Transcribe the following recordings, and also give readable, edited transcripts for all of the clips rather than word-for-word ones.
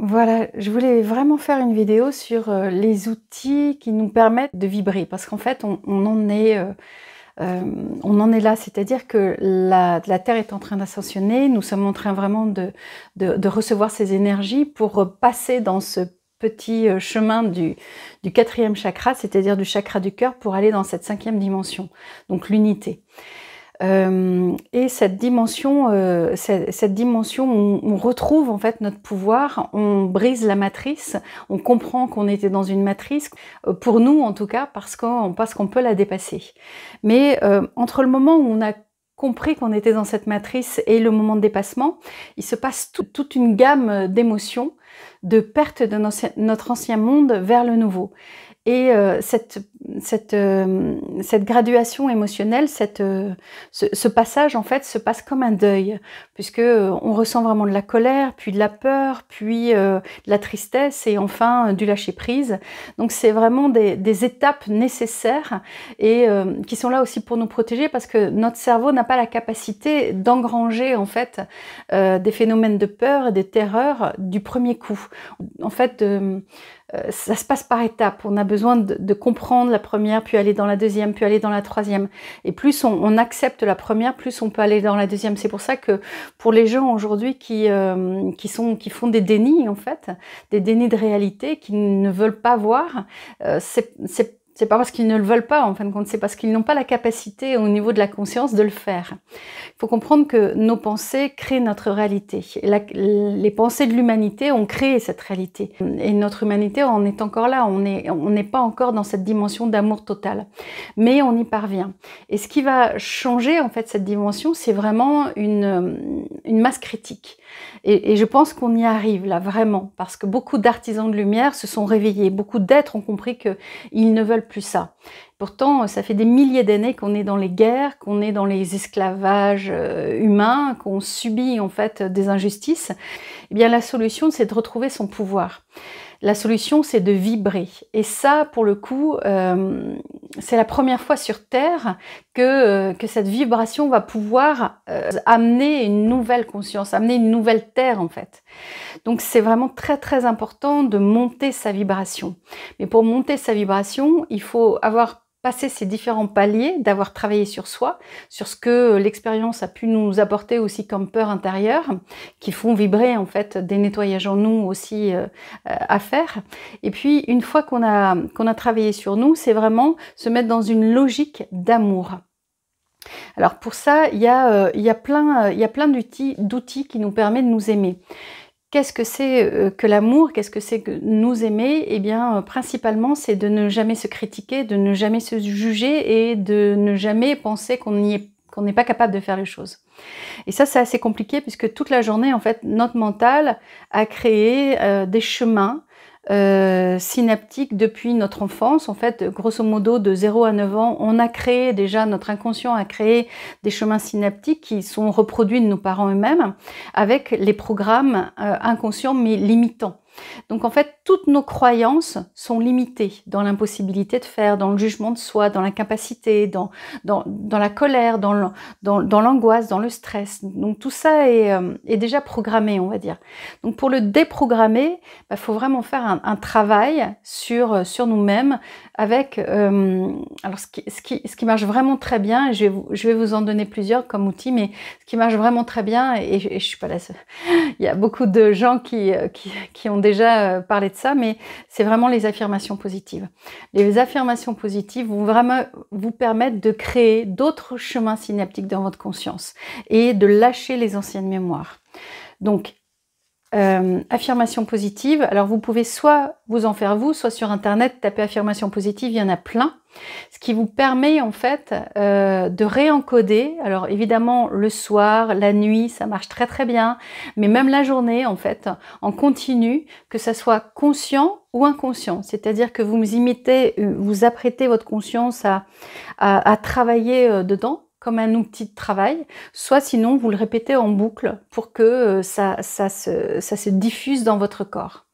Voilà, je voulais vraiment faire une vidéo sur les outils qui nous permettent de vibrer, parce qu'en fait, on en est là, c'est-à-dire que la Terre est en train d'ascensionner, nous sommes en train vraiment de recevoir ces énergies pour passer dans ce petit chemin du quatrième chakra, c'est-à-dire du chakra du cœur, pour aller dans cette cinquième dimension, donc l'unité. Et cette dimension, on retrouve en fait notre pouvoir, on brise la matrice, on comprend qu'on était dans une matrice, pour nous en tout cas, parce qu'on peut la dépasser. Mais entre le moment où on a compris qu'on était dans cette matrice et le moment de dépassement, il se passe toute une gamme d'émotions, de perte de notre ancien monde vers le nouveau. Et cette graduation émotionnelle, ce passage en fait se passe comme un deuil, puisque on ressent vraiment de la colère, puis de la peur, puis de la tristesse et enfin du lâcher prise. Donc c'est vraiment des étapes nécessaires et qui sont là aussi pour nous protéger, parce que notre cerveau n'a pas la capacité d'engranger en fait des phénomènes de peur et de terreur du premier coup. En fait, ça se passe par étapes. On a besoin de comprendre la première, puis aller dans la deuxième, puis aller dans la troisième. Et plus on accepte la première, plus on peut aller dans la deuxième. C'est pour ça que pour les gens aujourd'hui qui font des dénis, en fait, des dénis de réalité, qui ne veulent pas voir, c'est pas parce qu'ils ne le veulent pas, en fin de compte, c'est parce qu'ils n'ont pas la capacité au niveau de la conscience de le faire. Il faut comprendre que nos pensées créent notre réalité. Les pensées de l'humanité ont créé cette réalité. Et notre humanité en est encore là, on n'est pas encore dans cette dimension d'amour total. Mais on y parvient. Et ce qui va changer, en fait, cette dimension, c'est vraiment une masse critique. Et je pense qu'on y arrive, là, vraiment. Parce que beaucoup d'artisans de lumière se sont réveillés. Beaucoup d'êtres ont compris qu'ils ne veulent plus ça. Pourtant, ça fait des milliers d'années qu'on est dans les guerres, qu'on est dans les esclavages humains, qu'on subit en fait des injustices. Eh bien, la solution, c'est de retrouver son pouvoir. La solution, c'est de vibrer. Et ça, pour le coup, c'est la première fois sur Terre que cette vibration va pouvoir amener une nouvelle conscience, amener une nouvelle Terre, en fait. Donc, c'est vraiment très, très important de monter sa vibration. Mais pour monter sa vibration, il faut avoir passer ces différents paliers, d'avoir travaillé sur soi, sur ce que l'expérience a pu nous apporter aussi comme peur intérieure, qui font vibrer en fait des nettoyages en nous aussi à faire. Et puis une fois qu'on a travaillé sur nous, c'est vraiment se mettre dans une logique d'amour. Alors pour ça, il y a plein d'outils qui nous permettent de nous aimer. Qu'est-ce que c'est que l'amour? Qu'est-ce que c'est que nous aimer? Eh bien, principalement, c'est de ne jamais se critiquer, de ne jamais se juger et de ne jamais penser qu'on n'est pas capable de faire les choses. Et ça, c'est assez compliqué puisque toute la journée, en fait, notre mental a créé des chemins synaptiques depuis notre enfance. En fait, grosso modo, de 0 à 9 ans, on a créé déjà, notre inconscient a créé des chemins synaptiques qui sont reproduits de nos parents eux-mêmes avec les programmes inconscients mais limitants. Donc en fait, toutes nos croyances sont limitées dans l'impossibilité de faire, dans le jugement de soi, dans l'incapacité, dans la colère, dans l'angoisse, dans le stress. Donc tout ça est déjà programmé, on va dire. Donc pour le déprogrammer, faut vraiment faire un travail sur nous-mêmes avec... alors ce qui marche vraiment très bien, et je vais vous en donner plusieurs comme outils, mais ce qui marche vraiment très bien, et je suis pas la seule, il y a beaucoup de gens qui ont déjà parlé de ça, mais c'est vraiment les affirmations positives. Les affirmations positives vont vraiment vous permettre de créer d'autres chemins synaptiques dans votre conscience et de lâcher les anciennes mémoires. Donc, affirmations positives, alors vous pouvez soit vous en faire vous, soit sur internet taper affirmations positives, il y en a plein, ce qui vous permet en fait de réencoder. Alors évidemment le soir, la nuit, ça marche très très bien, mais même la journée en fait, en continu, que ça soit conscient ou inconscient, c'est-à-dire que vous apprêtez votre conscience à travailler dedans, comme un outil de travail, soit sinon vous le répétez en boucle pour que ça se diffuse dans votre corps.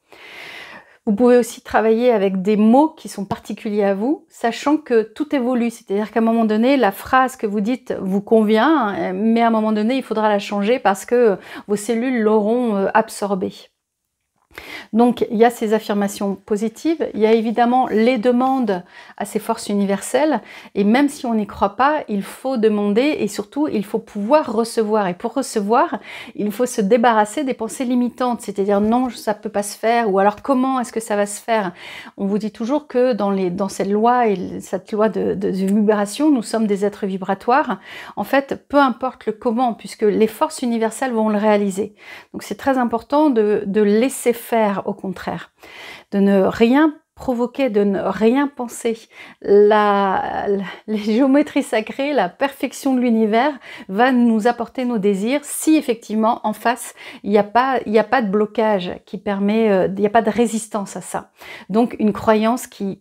Vous pouvez aussi travailler avec des mots qui sont particuliers à vous, sachant que tout évolue, c'est-à-dire qu'à un moment donné, la phrase que vous dites vous convient, mais à un moment donné, il faudra la changer parce que vos cellules l'auront absorbée. Donc, il y a ces affirmations positives, il y a évidemment les demandes à ces forces universelles, et même si on n'y croit pas, il faut demander et surtout, il faut pouvoir recevoir. Et pour recevoir, il faut se débarrasser des pensées limitantes, c'est-à-dire non, ça ne peut pas se faire, ou alors comment est-ce que ça va se faire? On vous dit toujours que dans cette loi, et cette loi de vibration, nous sommes des êtres vibratoires. En fait, peu importe le comment, puisque les forces universelles vont le réaliser. Donc, c'est très important de laisser faire, au contraire, de ne rien provoquer, de ne rien penser. Les géométries sacrées, la perfection de l'univers va nous apporter nos désirs si effectivement en face il n'y a pas de blocage qui permet, il n'y a pas de résistance à ça. Donc une croyance qui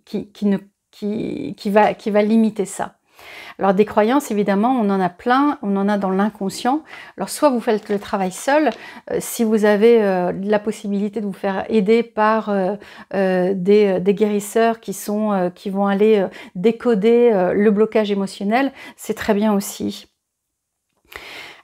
va limiter ça. Alors des croyances, évidemment, on en a plein, on en a dans l'inconscient. Alors soit vous faites le travail seul, si vous avez la possibilité de vous faire aider par des guérisseurs qui vont aller décoder le blocage émotionnel, c'est très bien aussi.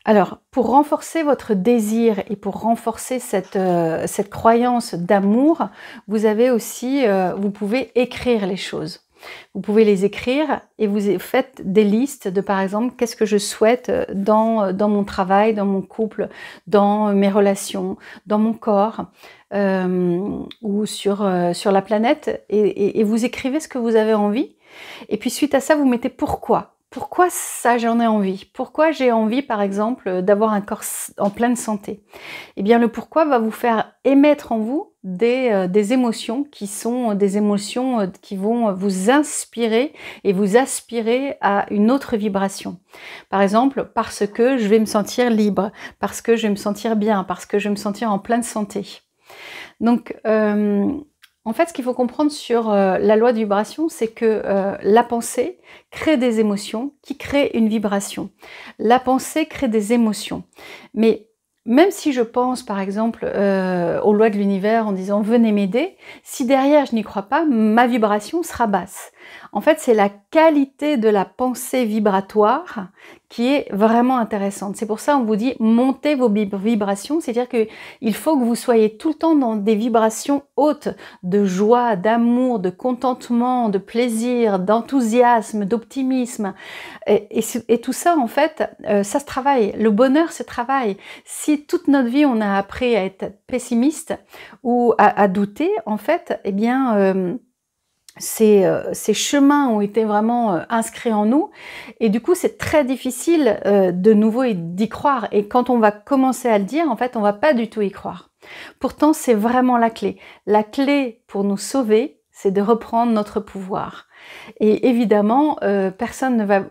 Alors, pour renforcer votre désir et pour renforcer cette croyance d'amour, vous avez aussi, vous pouvez écrire les choses. Vous pouvez les écrire et vous faites des listes de, par exemple, qu'est-ce que je souhaite dans mon travail, dans mon couple, dans mes relations, dans mon corps ou sur la planète et vous écrivez ce que vous avez envie. Et puis suite à ça, vous mettez pourquoi. Pourquoi ça j'en ai envie? Pourquoi j'ai envie, par exemple, d'avoir un corps en pleine santé? Eh bien, le pourquoi va vous faire émettre en vous des émotions qui sont des émotions qui vont vous inspirer et vous aspirer à une autre vibration. Par exemple, parce que je vais me sentir libre, parce que je vais me sentir bien, parce que je vais me sentir en pleine santé. Donc, en fait, ce qu'il faut comprendre sur la loi de vibration, c'est que la pensée crée des émotions qui créent une vibration. La pensée crée des émotions. Mais même si je pense, par exemple, aux lois de l'univers en disant « venez m'aider », si derrière je n'y crois pas, ma vibration sera basse. En fait, c'est la qualité de la pensée vibratoire qui est vraiment intéressante. C'est pour ça qu'on vous dit montez vos vibrations, c'est-à-dire qu'il faut que vous soyez tout le temps dans des vibrations hautes de joie, d'amour, de contentement, de plaisir, d'enthousiasme, d'optimisme. Et tout ça, en fait, ça se travaille. Le bonheur se travaille. Si toute notre vie, on a appris à être pessimiste ou à douter, en fait, eh bien... ces chemins ont été vraiment inscrits en nous et du coup c'est très difficile de nouveau d'y croire et quand on va commencer à le dire en fait on va pas du tout y croire. Pourtant c'est vraiment la clé. La clé pour nous sauver c'est de reprendre notre pouvoir. Et évidemment, personne ne va,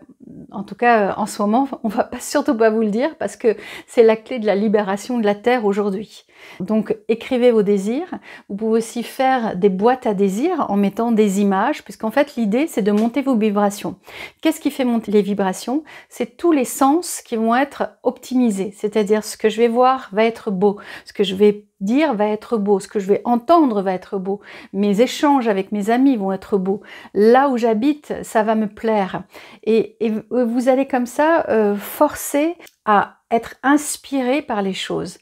en tout cas en ce moment, on va surtout pas vous le dire parce que c'est la clé de la libération de la Terre aujourd'hui. Donc écrivez vos désirs. Vous pouvez aussi faire des boîtes à désirs en mettant des images, puisqu'en fait l'idée c'est de monter vos vibrations. Qu'est-ce qui fait monter les vibrations? C'est tous les sens qui vont être optimisés, c'est-à-dire ce que je vais voir va être beau, ce que je vais dire va être beau, ce que je vais entendre va être beau, mes échanges avec mes amis vont être beaux, là où j'habite, ça va me plaire. Et vous allez comme ça forcer à être inspiré par les choses.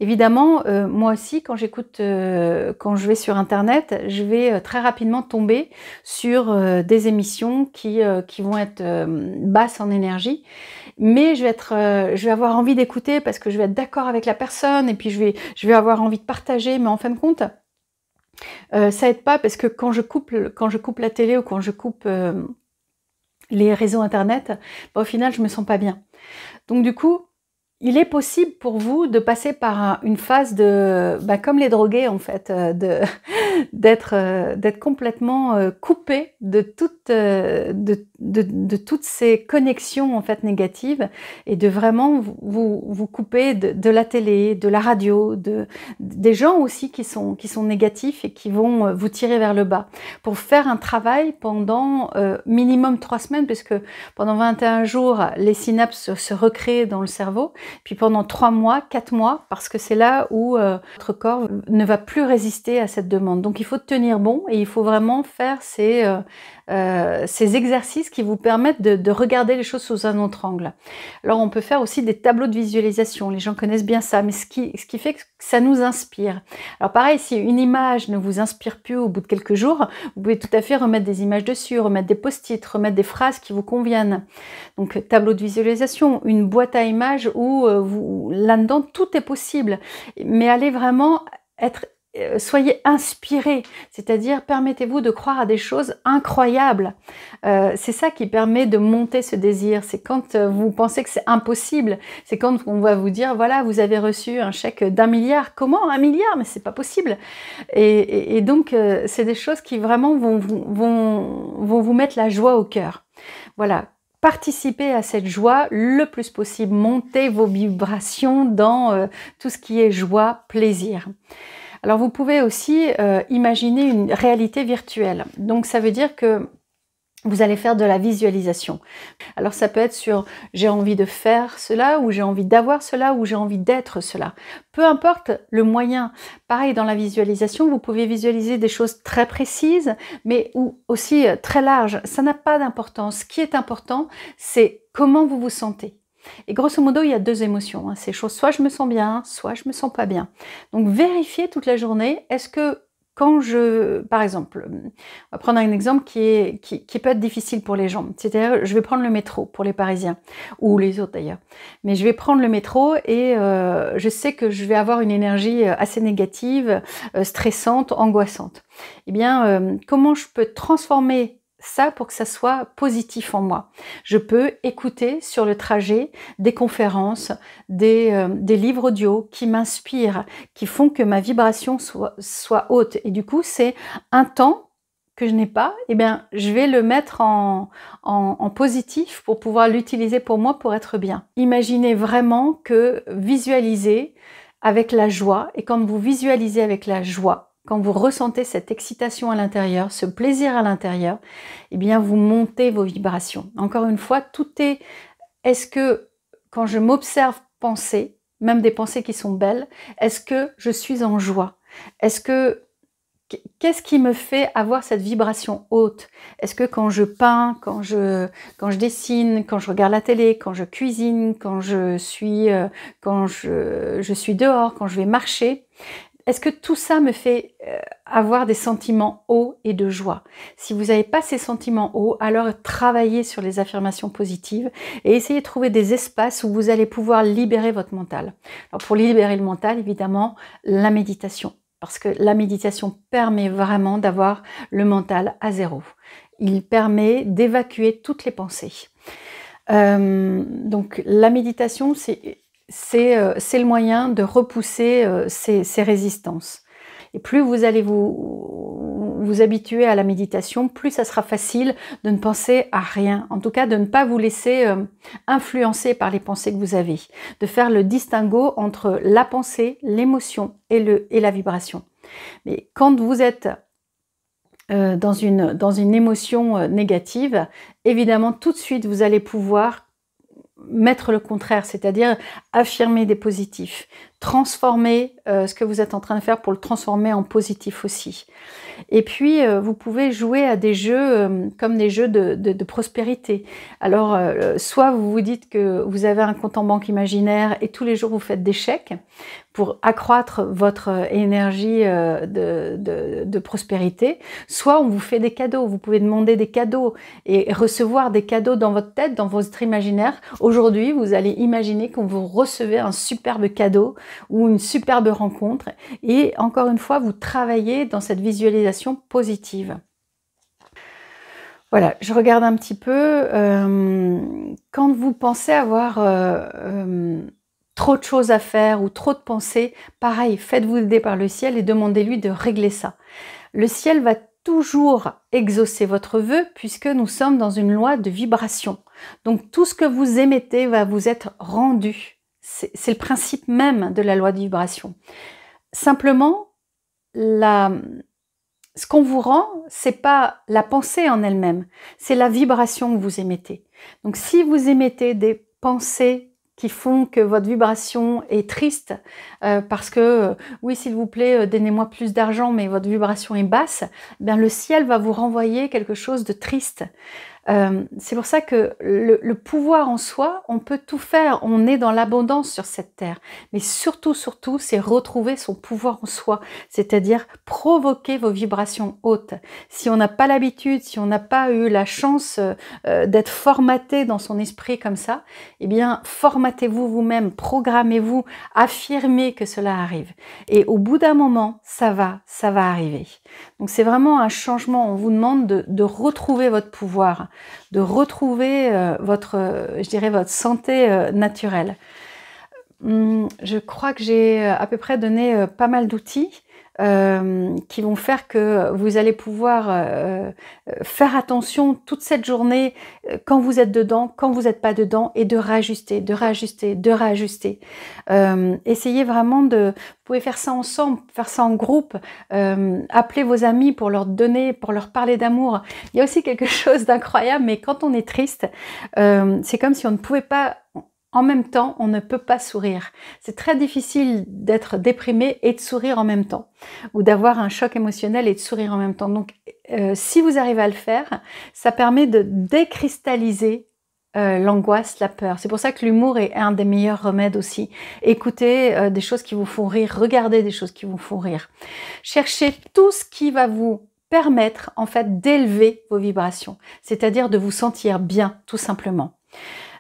Évidemment, moi aussi, quand je vais sur Internet, je vais très rapidement tomber sur des émissions qui vont être basses en énergie, mais je vais avoir envie d'écouter parce que je vais être d'accord avec la personne et puis je vais avoir envie de partager, mais en fin de compte, ça aide pas parce que quand je coupe la télé ou quand je coupe les réseaux Internet, au final, je me sens pas bien. Donc du coup, il est possible pour vous de passer par une phase de, comme les drogués en fait, d'être complètement coupé de toutes ces connexions en fait négatives et de vraiment vous couper de la télé, de la radio, des gens aussi qui sont négatifs et qui vont vous tirer vers le bas. Pour faire un travail pendant minimum 3 semaines, puisque pendant 21 jours, les synapses se recréent dans le cerveau. Puis pendant 3 mois, 4 mois, parce que c'est là où votre corps ne va plus résister à cette demande. Donc Donc il faut tenir bon et il faut vraiment faire ces exercices qui vous permettent de regarder les choses sous un autre angle. Alors on peut faire aussi des tableaux de visualisation, les gens connaissent bien ça, mais ce qui fait que ça nous inspire. Alors pareil, si une image ne vous inspire plus au bout de quelques jours, vous pouvez tout à fait remettre des images dessus, remettre des post-it, remettre des phrases qui vous conviennent. Donc tableau de visualisation, une boîte à images où là-dedans tout est possible, mais allez vraiment soyez inspirés, c'est-à-dire permettez-vous de croire à des choses incroyables. C'est ça qui permet de monter ce désir. C'est quand vous pensez que c'est impossible, c'est quand on va vous dire voilà, vous avez reçu un chèque d'1 milliard. Comment 1 milliard? Mais c'est pas possible. Et donc c'est des choses qui vraiment vont vous mettre la joie au cœur. Voilà. Participez à cette joie le plus possible. Montez vos vibrations dans tout ce qui est joie, plaisir. Alors vous pouvez aussi imaginer une réalité virtuelle. Donc ça veut dire que vous allez faire de la visualisation. Alors ça peut être sur j'ai envie de faire cela, ou j'ai envie d'avoir cela, ou j'ai envie d'être cela. Peu importe le moyen. Pareil, dans la visualisation, vous pouvez visualiser des choses très précises, mais aussi très larges. Ça n'a pas d'importance. Ce qui est important, c'est comment vous vous sentez. Et grosso modo, il y a 2 émotions. Ces choses, soit je me sens bien, soit je me sens pas bien. Donc vérifiez toute la journée, est-ce que quand par exemple, on va prendre un exemple qui peut être difficile pour les gens. C'est-à-dire, je vais prendre le métro pour les Parisiens, ou les autres d'ailleurs. Mais je vais prendre le métro et je sais que je vais avoir une énergie assez négative, stressante, angoissante. Eh bien, comment je peux transformer ça pour que ça soit positif en moi? Je peux écouter sur le trajet des conférences, des livres audio qui m'inspirent, qui font que ma vibration soit haute. Et du coup, c'est un temps que je n'ai pas, eh bien, je vais le mettre en positif pour pouvoir l'utiliser pour moi pour être bien. Imaginez vraiment que visualisez avec la joie, et quand vous visualisez avec la joie, quand vous ressentez cette excitation à l'intérieur, ce plaisir à l'intérieur, eh bien vous montez vos vibrations. Encore une fois, est-ce que quand je m'observe penser, même des pensées qui sont belles, est-ce que je suis en joie? Qu'est-ce qui me fait avoir cette vibration haute? Est-ce que quand je peins, quand je dessine, quand je regarde la télé, quand je cuisine, quand je suis dehors, quand je vais marcher, est-ce que tout ça me fait avoir des sentiments hauts et de joie? Si vous n'avez pas ces sentiments hauts, alors travaillez sur les affirmations positives et essayez de trouver des espaces où vous allez pouvoir libérer votre mental. Alors pour libérer le mental, évidemment, la méditation. Parce que la méditation permet vraiment d'avoir le mental à zéro. Il permet d'évacuer toutes les pensées. Donc la méditation, c'est le moyen de repousser ces résistances. Et plus vous allez vous habituer à la méditation, plus ça sera facile de ne penser à rien. En tout cas, de ne pas vous laisser influencer par les pensées que vous avez. De faire le distinguo entre la pensée, l'émotion et la vibration. Mais quand vous êtes dans une émotion négative, évidemment, tout de suite, vous allez pouvoir mettre le contraire, c'est-à-dire affirmer des positifs, transformer ce que vous êtes en train de faire pour le transformer en positif aussi. Et puis, vous pouvez jouer à des jeux comme des jeux de prospérité. Alors, soit vous vous dites que vous avez un compte en banque imaginaire et tous les jours vous faites des chèques pour accroître votre énergie de prospérité, soit on vous fait des cadeaux. Vous pouvez demander des cadeaux et recevoir des cadeaux dans votre tête, dans votre imaginaire. Aujourd'hui, vous allez imaginer qu'on vous recevez un superbe cadeau ou une superbe rencontre. Et encore une fois, vous travaillez dans cette visualisation positive. Voilà, je regarde un petit peu. Quand vous pensez avoir trop de choses à faire ou trop de pensées, pareil, faites-vous aider par le ciel et demandez-lui de régler ça. Le ciel va toujours exaucer votre vœu puisque nous sommes dans une loi de vibration. Donc tout ce que vous émettez va vous être rendu. C'est le principe même de la loi de vibration. Simplement, ce qu'on vous rend, c'est pas la pensée en elle-même, c'est la vibration que vous émettez. Donc si vous émettez des pensées qui font que votre vibration est triste parce que oui s'il vous plaît donnez-moi plus d'argent mais votre vibration est basse, eh bien le ciel va vous renvoyer quelque chose de triste. C'est pour ça que le pouvoir en soi, on peut tout faire, on est dans l'abondance sur cette terre. Mais surtout, surtout, c'est retrouver son pouvoir en soi, c'est-à-dire provoquer vos vibrations hautes. Si on n'a pas l'habitude, si on n'a pas eu la chance d'être formaté dans son esprit comme ça, eh bien, formatez-vous vous-même, programmez-vous, affirmez que cela arrive. Et au bout d'un moment, ça va arriver. Donc c'est vraiment un changement, on vous demande de retrouver votre pouvoir, de retrouver je dirais votre santé naturelle. Je crois que j'ai à peu près donné pas mal d'outils qui vont faire que vous allez pouvoir faire attention toute cette journée quand vous êtes dedans, quand vous n'êtes pas dedans, et de réajuster, de réajuster, de réajuster. Essayez vraiment vous pouvez faire ça ensemble, faire ça en groupe, appelez vos amis pour leur donner, pour leur parler d'amour. Il y a aussi quelque chose d'incroyable, mais quand on est triste, c'est comme si on ne pouvait pas... En même temps, on ne peut pas sourire. C'est très difficile d'être déprimé et de sourire en même temps, ou d'avoir un choc émotionnel et de sourire en même temps. Donc, si vous arrivez à le faire, ça permet de décristalliser l'angoisse, la peur. C'est pour ça que l'humour est un des meilleurs remèdes aussi. Écoutez des choses qui vous font rire, regardez des choses qui vous font rire. Cherchez tout ce qui va vous permettre en fait d'élever vos vibrations, c'est-à-dire de vous sentir bien, tout simplement.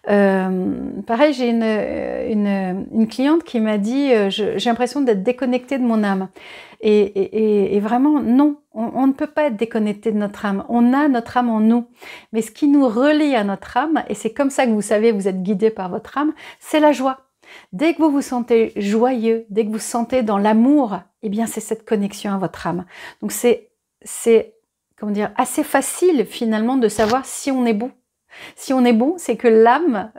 Pareil, j'ai une cliente qui m'a dit j'ai l'impression d'être déconnectée de mon âme. Et vraiment, non, on ne peut pas être déconnecté de notre âme. On a notre âme en nous. Mais ce qui nous relie à notre âme, et c'est comme ça que vous savez, vous êtes guidé par votre âme, c'est la joie. Dès que vous vous sentez joyeux, dès que vous sentez dans l'amour, eh bien c'est cette connexion à votre âme. Donc c'est comment dire, assez facile finalement de savoir si on est bon. Si on est bon, c'est que l'âme,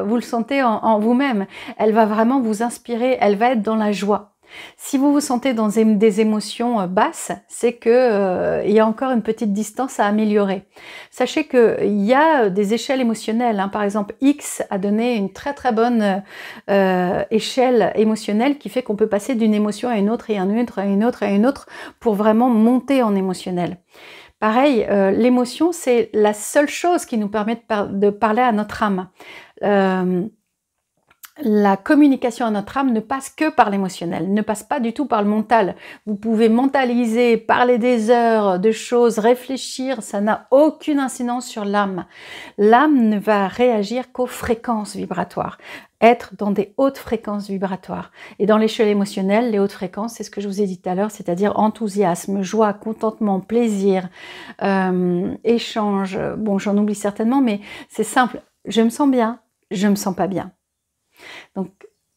vous le sentez en vous-même. Elle va vraiment vous inspirer, elle va être dans la joie. Si vous vous sentez dans des émotions basses, c'est que il y a encore une petite distance à améliorer. Sachez qu'il y a des échelles émotionnelles. Hein. Par exemple, X a donné une très très bonne échelle émotionnelle qui fait qu'on peut passer d'une émotion à une autre et à une autre, à une autre, à une autre pour vraiment monter en émotionnel. Pareil, l'émotion, c'est la seule chose qui nous permet de parler à notre âme. La communication à notre âme ne passe que par l'émotionnel, ne passe pas du tout par le mental. Vous pouvez mentaliser, parler des heures, de choses, réfléchir, ça n'a aucune incidence sur l'âme. L'âme ne va réagir qu'aux fréquences vibratoires, être dans des hautes fréquences vibratoires. Et dans l'échelle émotionnelle, les hautes fréquences, c'est ce que je vous ai dit tout à l'heure, c'est-à-dire enthousiasme, joie, contentement, plaisir, échange. Bon, j'en oublie certainement, mais c'est simple. Je me sens bien, je me sens pas bien. Donc,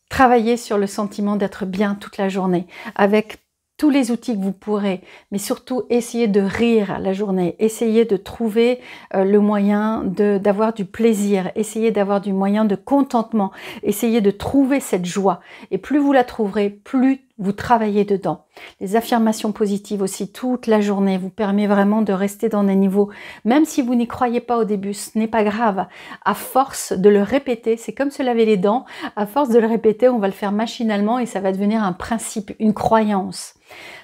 travaillez sur le sentiment d'être bien toute la journée, avec tous les outils que vous pourrez, mais surtout essayez de rire la journée, essayez de trouver le moyen d'avoir du plaisir, essayez d'avoir du moyen de contentement, essayez de trouver cette joie. Et plus vous la trouverez, plus vous travaillez dedans. Les affirmations positives aussi toute la journée vous permet vraiment de rester dans des niveaux, même si vous n'y croyez pas au début, ce n'est pas grave. À force de le répéter, c'est comme se laver les dents, à force de le répéter, on va le faire machinalement et ça va devenir un principe, une croyance.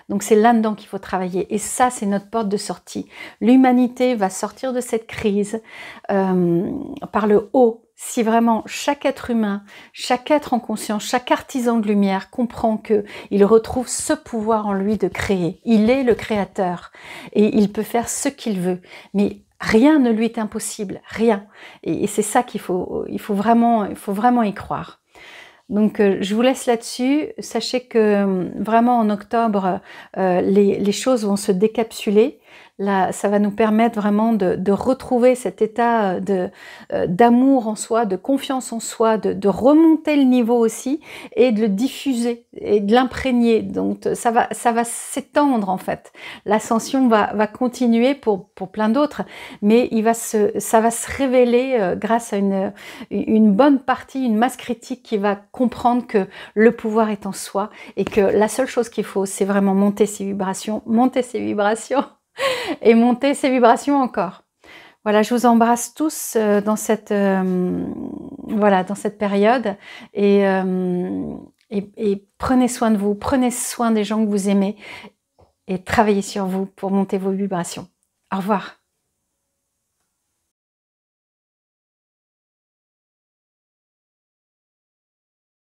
Donc c'est là-dedans qu'il faut travailler et ça c'est notre porte de sortie. L'humanité va sortir de cette crise par le haut. Si vraiment chaque être humain, chaque être en conscience, chaque artisan de lumière comprend qu'il retrouve ce pouvoir en lui de créer. Il est le créateur et il peut faire ce qu'il veut. Mais rien ne lui est impossible, rien. Et c'est ça qu'il faut, il faut vraiment y croire. Donc je vous laisse là-dessus. Sachez que vraiment en octobre, les choses vont se décapsuler. Là, ça va nous permettre vraiment de retrouver cet état d'amour en soi, de confiance en soi, de remonter le niveau aussi et de le diffuser et de l'imprégner. Donc ça va s'étendre en fait. L'ascension va continuer pour plein d'autres, mais ça va se révéler grâce à une bonne partie, une masse critique qui va comprendre que le pouvoir est en soi et que la seule chose qu'il faut, c'est vraiment monter ses vibrations et monter ses vibrations encore. Voilà, je vous embrasse tous dans cette, voilà, dans cette période et prenez soin de vous, prenez soin des gens que vous aimez et travaillez sur vous pour monter vos vibrations. Au revoir.